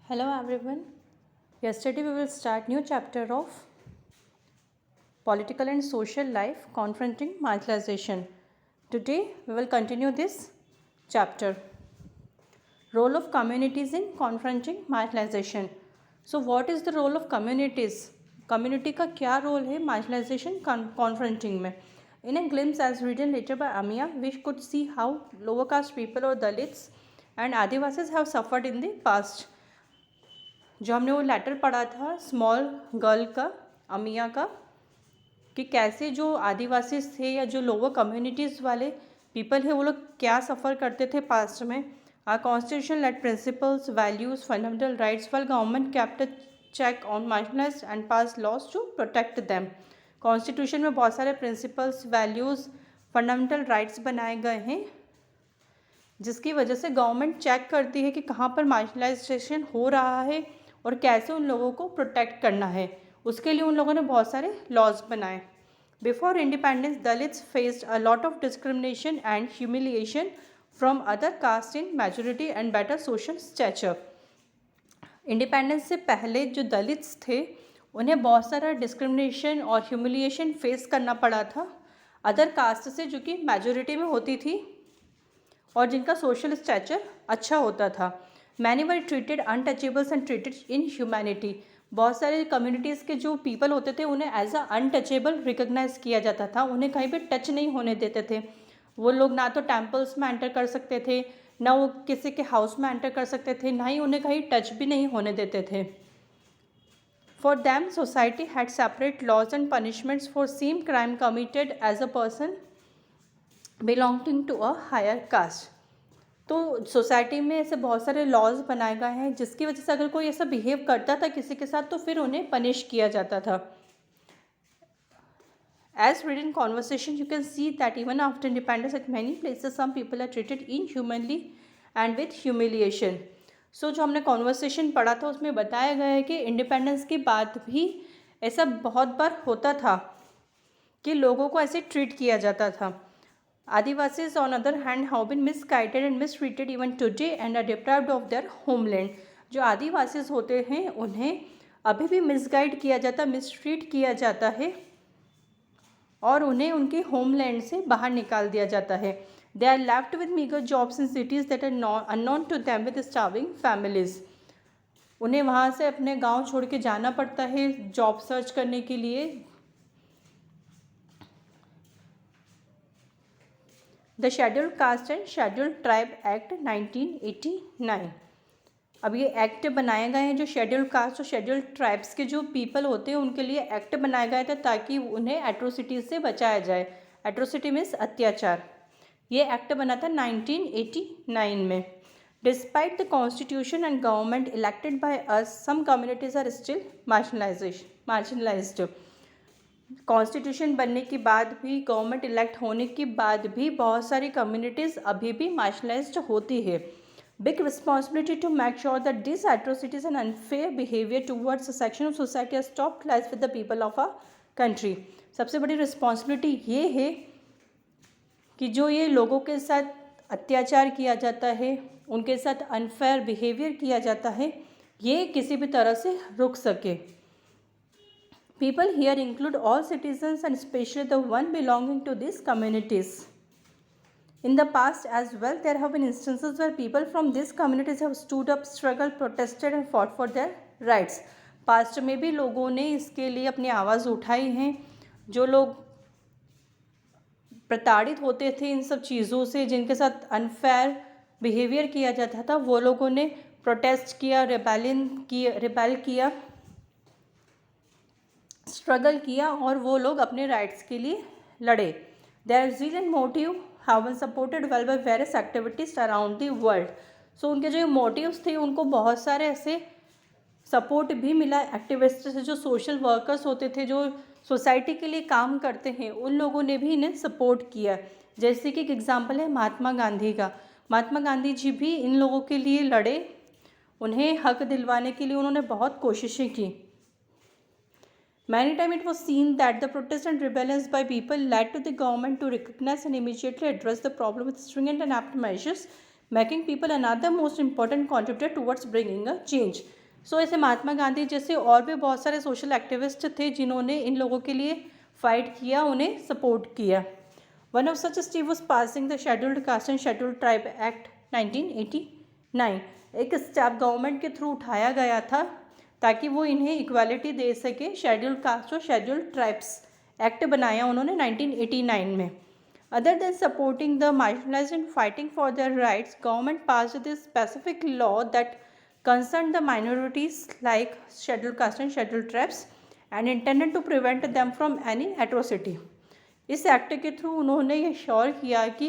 Hello everyone. Yesterday we will start new chapter of political and social life confronting marginalization. Today we will continue this chapter. Role of communities in confronting marginalization. So what is the role of communities? Community का क्या role है marginalization confronting में? In a glimpse as written later by Amia, we could see how lower caste people or Dalits and Adivasis have suffered in the past. जो हमने वो letter पढ़ा था small girl का अमिया का कि कैसे जो आदिवासी थे या जो लोअर कम्युनिटीज़ वाले पीपल है वो लोग क्या सफ़र करते थे पास्ट में. Our constitution laid principles values fundamental rights while government kept a check on marginalised and passed laws to protect them. Constitution में बहुत सारे प्रिंसिपल्स वैल्यूज़ फंडामेंटल राइट्स बनाए गए हैं जिसकी वजह से गवर्नमेंट चेक करती है कि कहाँ पर मार्जिनलाइजेशन हो रहा है और कैसे उन लोगों को प्रोटेक्ट करना है. उसके लिए उन लोगों ने बहुत सारे लॉज बनाए. Before independence Dalits faced a lot of discrimination and humiliation from other caste in majority and better social stature. Independence से पहले जो दलित्स थे उन्हें बहुत सारा डिस्क्रिमिनेशन और ह्यूमिलिएशन फेस करना पड़ा था अदर कास्ट से जो कि मेजोरिटी में होती थी और जिनका सोशल स्टैचर अच्छा होता था. Many were treated untouchables and treated in humanity. बहुत सारे कम्युनिटीज़ के जो पीपल होते थे उन्हें एज अ अनटचेबल रिकग्नाइज किया जाता था. उन्हें कहीं भी टच नहीं होने देते थे. वो लोग ना तो टेम्पल्स में एंटर कर सकते थे, ना वो किसी के हाउस में एंटर कर सकते थे, ना ही उन्हें कहीं टच भी नहीं होने देते थे. For them society had separate laws and punishments for same crime committed as a person belonging to a higher caste. तो सोसाइटी में ऐसे बहुत सारे लॉज बनाए गए हैं जिसकी वजह से अगर कोई ऐसा बिहेव करता था किसी के साथ तो फिर उन्हें पनिश किया जाता था. As read in conversation you can see that even after independence at many places some people are treated inhumanly and with humiliation. So जो हमने कॉन्वर्सेशन पढ़ा था उसमें बताया गया है कि इंडिपेंडेंस के बाद भी ऐसा बहुत बार होता था कि लोगों को ऐसे ट्रीट किया जाता था. Adivasis, on other hand, have been misguided and mistreated even today and are deprived of their homeland. जो आदिवासीज होते हैं उन्हें अभी भी मिसगाइड किया जाता, मिसट्रीट किया जाता है और उन्हें उनके होमलैंड से बाहर निकाल दिया जाता है. They are left with meagre jobs in cities that are unknown to them with starving families. उन्हें वहाँ से अपने गांव छोड़ के जाना पड़ता है जॉब सर्च करने के लिए. The scheduled caste and scheduled tribe act 1989. अब ये एक्ट बनाए गए हैं जो शेड्यूल्ड कास्ट और शेड्यूल्ड ट्राइब्स के जो पीपल होते हैं उनके लिए एक्ट बनाया गया था ताकि उन्हें एट्रोसिटीज़ से बचाया जाए. एट्रोसिटी मीन्स अत्याचार. ये एक्ट बना था 1989 में. Despite the constitution and government elected by us some communities are still marginalised. Constitution बनने के बाद भी गवर्नमेंट इलेक्ट होने के बाद भी बहुत सारी कम्युनिटीज़ अभी भी मार्जिनलाइज्ड होती है. Big responsibility to make sure that this atrocities and unfair behaviour towards a section of society has stopped life with the people of a country. सबसे बड़ी रिस्पॉन्सिबिलिटी ये है कि जो ये लोगों के साथ अत्याचार किया जाता है, उनके साथ अनफेयर बिहेवियर किया जाता है, ये किसी भी तरह से रुक सके. People here include all citizens and especially the one belonging to these communities. In the past as well, there have been instances where people from these communities have stood up, struggled, protested and fought for their rights. Past में भी लोगों ने इसके लिए अपनी आवाज़ उठाई हैं. जो लोग प्रताड़ित होते थे इन सब चीज़ों से, जिनके साथ अनफेयर बिहेवियर किया जाता था, वो लोगों ने प्रोटेस्ट किया, रिबेल किया, स्ट्रगल किया और वो लोग अपने राइट्स के लिए लड़े. Their zeal and motive have been supported well by various activities around the world. So उनके जो मोटिव्स थे उनको बहुत सारे ऐसे सपोर्ट भी मिला एक्टिविस्ट से, जो सोशल वर्कर्स होते थे, जो सोसाइटी के लिए काम करते हैं, उन लोगों ने भी इन्हें सपोर्ट किया. जैसे कि एक एग्जाम्पल है महात्मा गांधी का. महात्मा गांधी जी भी इन लोगों के लिए लड़े, उन्हें हक दिलवाने के लिए उन्होंने बहुत कोशिशें की. Many times it was seen that the protest and rebellions by people led to the government to recognize and immediately address the problem with stringent and apt measures. Making people another most important contributor towards bringing a change. So ऐसे महात्मा गांधी जैसे और भी बहुत सारे social activist थे जिन्होंने इन लोगों के लिए फाइट किया, उन्हें सपोर्ट किया। One of such step was passing the scheduled caste and scheduled tribe act 1989। एक स्टेप गवर्नमेंट के थ्रू उठाया गया था ताकि वो इन्हें इक्वालिटी दे सके। शेड्यूल्ड कास्ट और शेड्यूल्ड ट्राइब्स एक्ट बनाया उन्होंने 1989 में। Other than supporting the marginalised and fighting for their rights, government passed this specific law that concerned the minorities like scheduled caste and scheduled tribes and intended to prevent them from any atrocity। इस act के through उन्होंने ये sure किया कि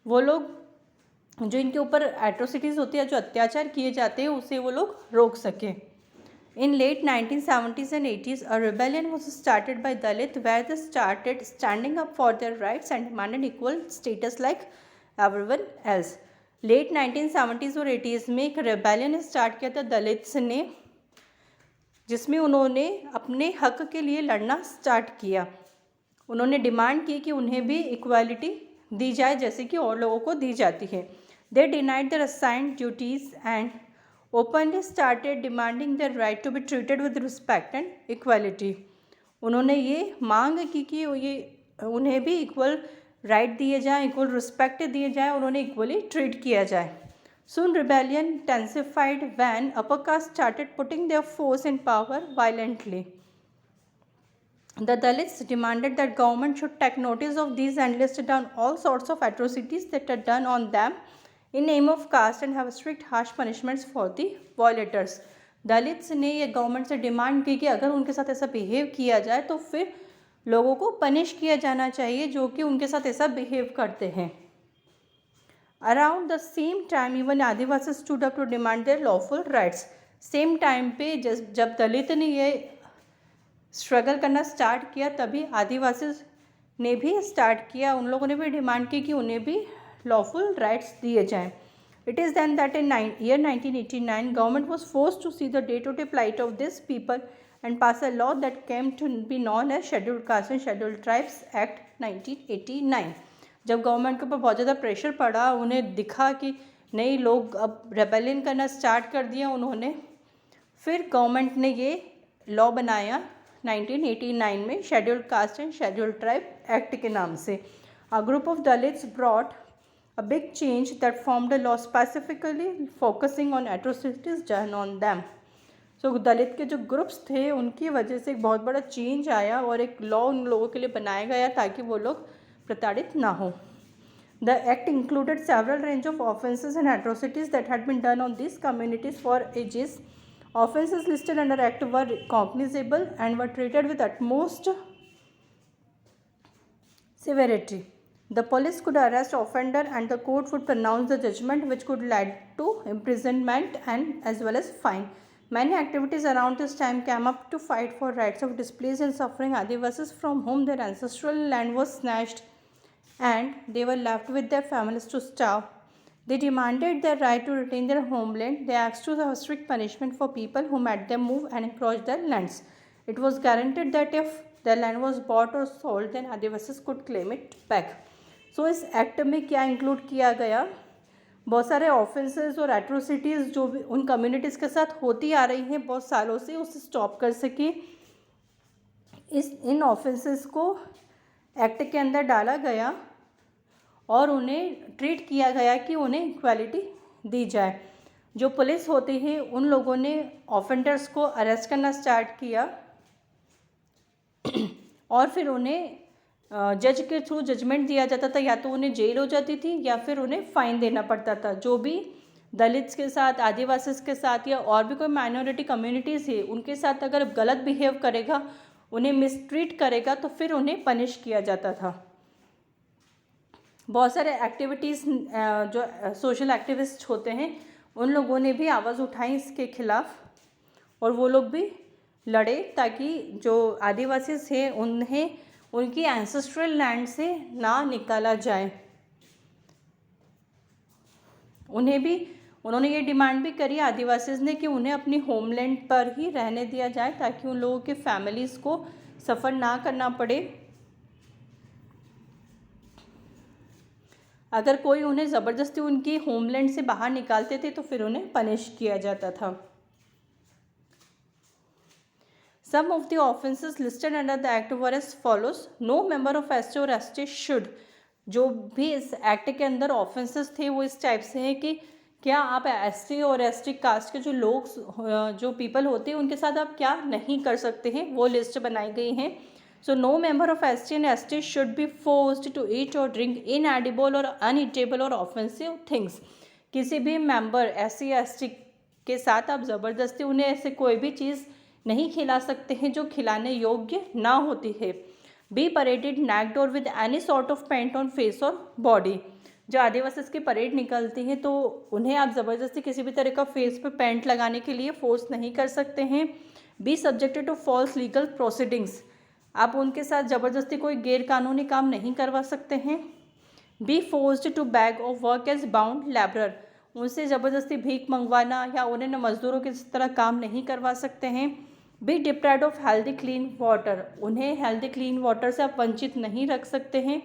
वो लोग जो इनके ऊपर एट्रोसिटीज़ होती है, जो अत्याचार किए जाते हैं, उसे वो लोग रोक सकें। In late 1970s and 80s, a rebellion was started by Dalit where they started standing up for their rights and demanded equal status like everyone else। Late 1970s और 80s में एक रेबेलियन स्टार्ट किया था Dalits ने, जिसमें उन्होंने अपने हक के लिए लड़ना स्टार्ट किया। उन्होंने डिमांड की कि उन्हें भी इक्वालिटी दी जाए जैसे कि और लोगों को दी जाती है। They denied their assigned duties and openly started demanding their right to be treated with respect and equality. उन्होंने ये मांग की कि ये उन्हें भी इक्वल राइट दिए जाएँ, इक्वल रिस्पेक्ट दिए जाए, उन्होंने इक्वली ट्रीट किया जाए। Soon rebellion intensified when upper caste started putting their force in power violently। The Dalits demanded that government should take notice of these and list down all sorts of atrocities that are done on them in name of caste and have strict harsh punishments for the violators। Dalits ने ये government से demand की कि अगर उनके साथ ऐसा behave किया जाए तो फिर लोगों को पनिश किया जाना चाहिए जो कि उनके साथ ऐसा बिहेव करते हैं। Around the same time, even Adivasi stood up to demand their lawful rights। Same time पे जब दलित ने ये स्ट्रगल करना स्टार्ट किया, तभी आदिवासी ने भी स्टार्ट किया। उन लोगों ने भी डिमांड की कि उन्हें भी लॉफुल राइट्स दिए जाएं। It is then that in year 1989 government was forced to see the day to day plight of this people and pass a law that came to be known as scheduled caste and scheduled tribes act 1989। जब government के ऊपर बहुत ज़्यादा pressure पड़ा, उन्हें दिखा कि नई लोग अब रेबेलियन करना स्टार्ट कर दिया उन्होंने, फिर गवर्नमेंट ने ये लॉ बनाया 1989 में scheduled caste and scheduled tribe act के नाम से। A group of Dalits brought a big change that formed a law specifically focusing on atrocities done on them. So Dalit के जो ग्रुप्स थे उनकी वजह से एक बहुत बड़ा चेंज आया और एक लॉ उन लोगों के लिए बनाया गया ताकि वो लोग प्रताड़ित ना हो। The act included several range of offences and atrocities that had been done on these communities for ages। Offences listed under act were cognizable and were treated with utmost severity। The police could arrest offender and the court would pronounce the judgment which could lead to imprisonment and as well as fine। Many activities around this time came up to fight for rights of displaced and suffering Adivasis from whom their ancestral land was snatched and they were left with their families to starve। They demanded their right to retain their homeland। They asked to have strict punishment for people who made them move and encroach their lands। It was guaranteed that if their land was bought or sold, then Adivasis could claim it back। So इस act में क्या include किया गया, बहुत सारे offences और atrocities जो भी उन कम्युनिटीज़ के साथ होती आ रही हैं बहुत सालों से, उसे स्टॉप कर सके। इन ऑफेंसेस को एक्ट के अंदर डाला गया और उन्हें ट्रीट किया गया कि उन्हें इक्वालिटी दी जाए। जो पुलिस होती है उन लोगों ने ऑफेंडर्स को अरेस्ट करना स्टार्ट किया और फिर उन्हें जज के थ्रू जजमेंट दिया जाता था, या तो उन्हें जेल हो जाती थी या फिर उन्हें फ़ाइन देना पड़ता था। जो भी दलित्स के साथ, आदिवासीज के साथ या और भी कोई माइनॉरिटी कम्युनिटीज़ है उनके साथ अगर गलत बिहेव करेगा, उन्हें मिसट्रीट करेगा, तो फिर उन्हें पनिश किया जाता था। बहुत सारे एक्टिविटीज़ जो सोशल एक्टिविस्ट होते हैं उन लोगों ने भी आवाज़ उठाई इसके खिलाफ और वो लोग भी लड़े ताकि जो आदिवासी थे उन्हें उनकी एंसेस्ट्रल लैंड से ना निकाला जाए। उन्होंने ये डिमांड भी करी आदिवासीज ने कि उन्हें अपनी होमलैंड पर ही रहने दिया जाए ताकि उन लोगों के फैमिलीज़ को सफ़र ना करना पड़े। अगर कोई उन्हें ज़बरदस्ती उनकी होमलैंड से बाहर निकालते थे तो फिर उन्हें पनिश किया जाता था। Some of the offences listed under the act were as follows. No member of SC और ST should, जो भी इस एक्ट के अंदर ऑफेंसेस थे वो इस टाइप से हैं कि क्या आप SC और ST कास्ट के जो लोग जो पीपल होते हैं उनके साथ आप क्या नहीं कर सकते हैं, वो लिस्ट बनाई गई हैं। So no member of SC and ST should be forced to eat और ड्रिंक इनएडिबल और अनईटेबल और ऑफेंसिव थिंग्स। किसी भी मेंबर SC या ST के साथ आप ज़बरदस्ती उन्हें ऐसे कोई भी चीज़ नहीं खिला सकते हैं जो खिलाने योग्य ना होती है। बी परेडेड नैक्ड और with any sort of paint on face और बॉडी। जो आदिवासी की परेड निकलती है तो उन्हें आप ज़बरदस्ती किसी भी तरह का फेस पे पेंट लगाने के लिए फोर्स नहीं कर सकते हैं। Be subjected to false legal proceedings, आप उनके साथ ज़बरदस्ती कोई गैर कानूनी काम नहीं करवा सकते हैं। बी फोर्स्ड टू बैग और वर्क एज बाउंड लेबरर, उनसे ज़बरदस्ती भीख मंगवाना या उन्हें मज़दूरों की तरह काम नहीं करवा सकते हैं। Be deprived of healthy clean water, उन्हें हेल्दी क्लीन वाटर से आप वंचित नहीं रख सकते हैं।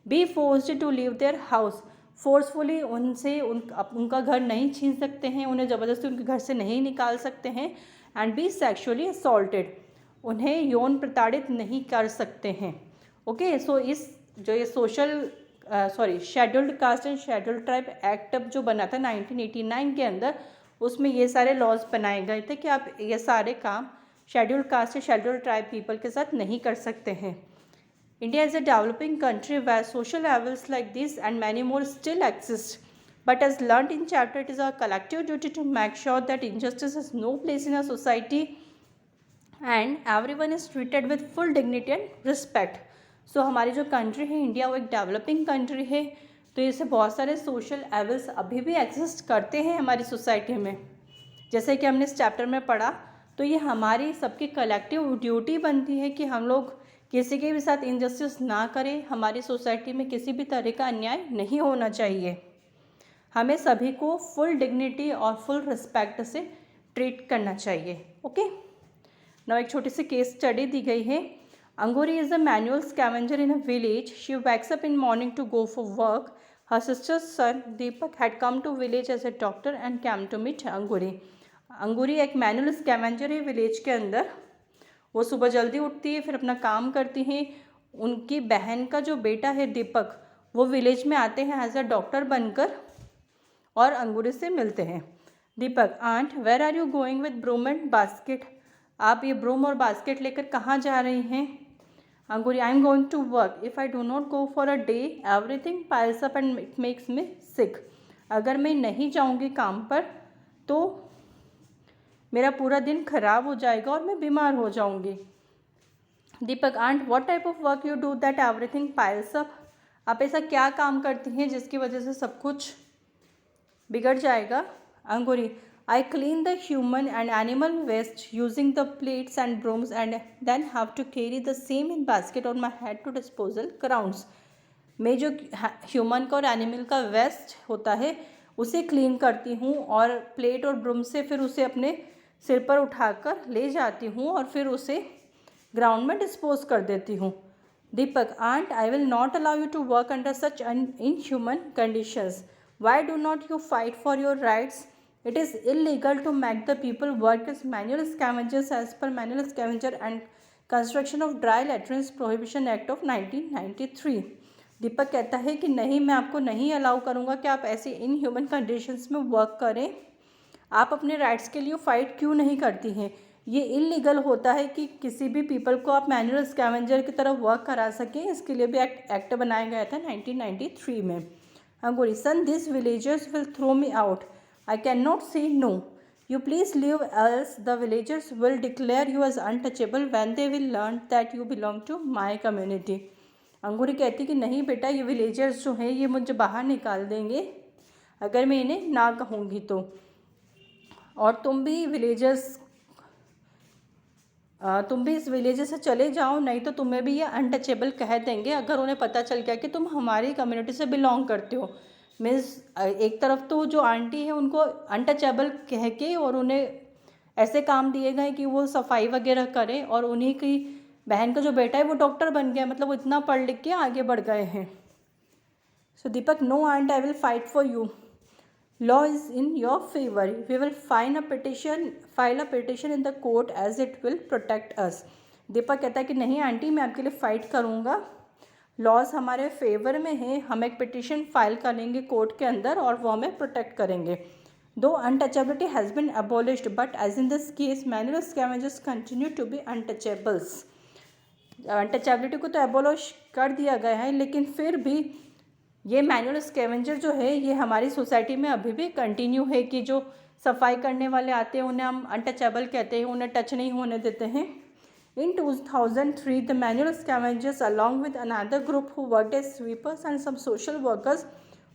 Be forced to leave their house, forcefully उनसे उनका घर नहीं छीन सकते हैं, उन्हें ज़बरदस्ती उनके घर से नहीं निकाल सकते हैं। एंड बी सेक्शुअली असॉल्टेड, उन्हें यौन प्रताड़ित नहीं कर सकते हैं। ओके, सो इस जो ये scheduled caste and scheduled tribe act जो बना था 1989 के अंदर, उसमें ये सारे लॉज बनाए गए थे कि आप ये सारे काम शेड्यूल्ड कास्ट या शेड्यूल्ड ट्राइब पीपल के साथ नहीं कर सकते हैं। India is a developing country where social evils like this and many more still exist. But as learned in chapter, it is our collective duty to make sure that injustice has no place in our society and everyone is treated with full dignity and respect. So हमारी जो country है India वो एक developing country है, तो इससे बहुत सारे सोशल एविल्स अभी भी एग्जिस्ट करते हैं हमारी सोसाइटी में। जैसे कि हमने इस चैप्टर में पढ़ा, तो ये हमारी सबकी कलेक्टिव ड्यूटी बनती है कि हम लोग किसी के भी साथ इनजस्टिस ना करें। हमारी सोसाइटी में किसी भी तरह का अन्याय नहीं होना चाहिए। हमें सभी को फुल डिग्निटी और फुल रिस्पेक्ट से ट्रीट करना चाहिए। ओके, नाउ एक छोटी सी केस स्टडी दी गई है। Angoori is a manual scavenger in a village. She wakes up in morning to go for work. Her sister's son Deepak had come to village as a doctor and came to meet Angoori. Angoori एक manual scavenger है village के अंदर। वो सुबह जल्दी उठती है, फिर अपना काम करती हैं। उनकी बहन का जो बेटा है दीपक, वो विलेज में आते हैं एज अ डॉक्टर बनकर और अंगूरी से मिलते हैं। Deepak, aunt where are you going with broom and basket? आप ये ब्रूम और बास्केट लेकर कहाँ जा रही हैं? Angoori, I am going to work. If I do not go for a day everything piles up and it makes me sick. अगर मैं नहीं जाऊँगी काम पर तो मेरा पूरा दिन खराब हो जाएगा और मैं बीमार हो जाऊंगी. Deepak, aunt what type of work you do that everything piles up? आप ऐसा क्या काम करती हैं जिसकी वजह से सब कुछ बिगड़ जाएगा? Angoori, I clean the human and animal waste using the plates and brooms and then have to carry the same in basket on my head to disposal grounds. मैं जो ह्यूमन का और एनिमल का वेस्ट होता है उसे क्लीन करती हूँ और प्लेट और ब्रूम से फिर उसे अपने सिर पर उठाकर ले जाती हूँ और फिर उसे ग्राउंड में डिस्पोज कर देती हूँ. Deepak, aunt I will not allow you to work under such inhuman conditions. Why do not you fight for your rights? It is illegal to make the people work as manual scavengers as per manual scavenger and construction of dry latrines prohibition act of 1993. Deepak कहता है कि नहीं, मैं आपको नहीं allow करूँगा कि आप ऐसे इनह्यूमन कंडीशंस में वर्क करें. आप अपने राइट्स के लिए फ़ाइट क्यों नहीं करती हैं? ये इलीगल होता है कि किसी भी पीपल को आप मैनुअल स्कैवेंजर की तरह वर्क करा सकें. इसके लिए भी एक्ट बनाया गया था 1993 में. Angoori, son this villagers will throw me out. I can not say no. You please leave else the villagers will declare you as untouchable when they will learn that you belong to my community. Angoori कहती कि नहीं बेटा, ये villagers जो हैं ये मुझे बाहर निकाल देंगे अगर मैं इन्हें ना कहूँगी तो. और तुम भी इस विलेज से चले जाओ, नहीं तो तुम्हें भी ये अनटचेबल कह देंगे अगर उन्हें पता चल गया कि तुम हमारी कम्युनिटी से बिलोंग करते हो. मीन्स एक तरफ तो जो आंटी है उनको अनटचेबल कह के और उन्हें ऐसे काम दिए गए कि वो सफाई वगैरह करें, और उन्हीं की बहन का जो बेटा है वो डॉक्टर बन गया. मतलब वो इतना पढ़ लिख के आगे बढ़ गए हैं. So Deepak, no aunt, I will fight for you. Law is in your favor. We will file a petition in the court as it will protect us. दीपक कहता है कि नहीं आंटी, मैं आपके लिए फ़ाइट करूँगा, लॉज हमारे फेवर में है, हम एक पिटिशन फाइल करेंगे कोर्ट के अंदर और वो हमें प्रोटेक्ट करेंगे. Though untouchability has been abolished but as in this case manual scavengers continue to be untouchables. Untouchability को तो एबोलिश कर दिया गया है, लेकिन फिर भी ये मैनुअल स्कैवेंजर जो है ये हमारी सोसाइटी में अभी भी कंटिन्यू है कि जो सफाई करने वाले आते हैं उन्हें हम अनटचेबल कहते हैं, उन्हें टच नहीं होने देते हैं. In 2003, the manual scavengers, along with another group who worked as sweepers and some social workers,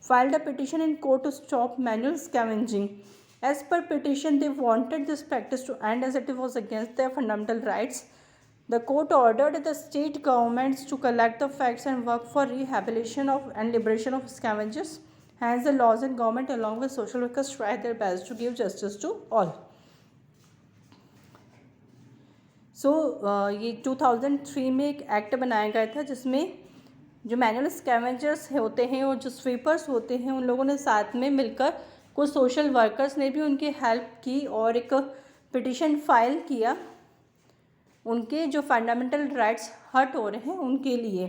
filed a petition in court to stop manual scavenging. As per petition, they wanted this practice to end as it was against their fundamental rights. The court ordered the state governments to collect the facts and work for rehabilitation and liberation of scavengers. Hence, the laws and government, along with social workers, tried their best to give justice to all. ये 2003 में एक act बनाया गया था जिसमें जो manual scavengers होते हैं और जो स्वीपर्स होते हैं उन लोगों ने साथ में मिलकर, कुछ सोशल वर्कर्स ने भी उनकी हेल्प की और एक पिटिशन फाइल किया उनके जो फंडामेंटल राइट्स हर्ट हो रहे हैं उनके लिए.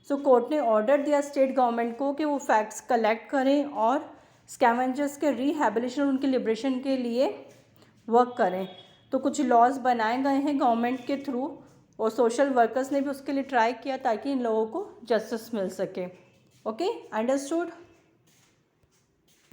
कोर्ट ने ऑर्डर दिया स्टेट गवर्नमेंट को कि वो फैक्ट्स कलेक्ट करें और स्कैवेंजर्स के रिहैबिलिटेशन, उनके लिबरेशन के लिए वर्क करें. तो कुछ लॉज बनाए गए हैं गवर्नमेंट के थ्रू और सोशल वर्कर्स ने भी उसके लिए ट्राई किया ताकि इन लोगों को जस्टिस मिल सके. Okay, understood.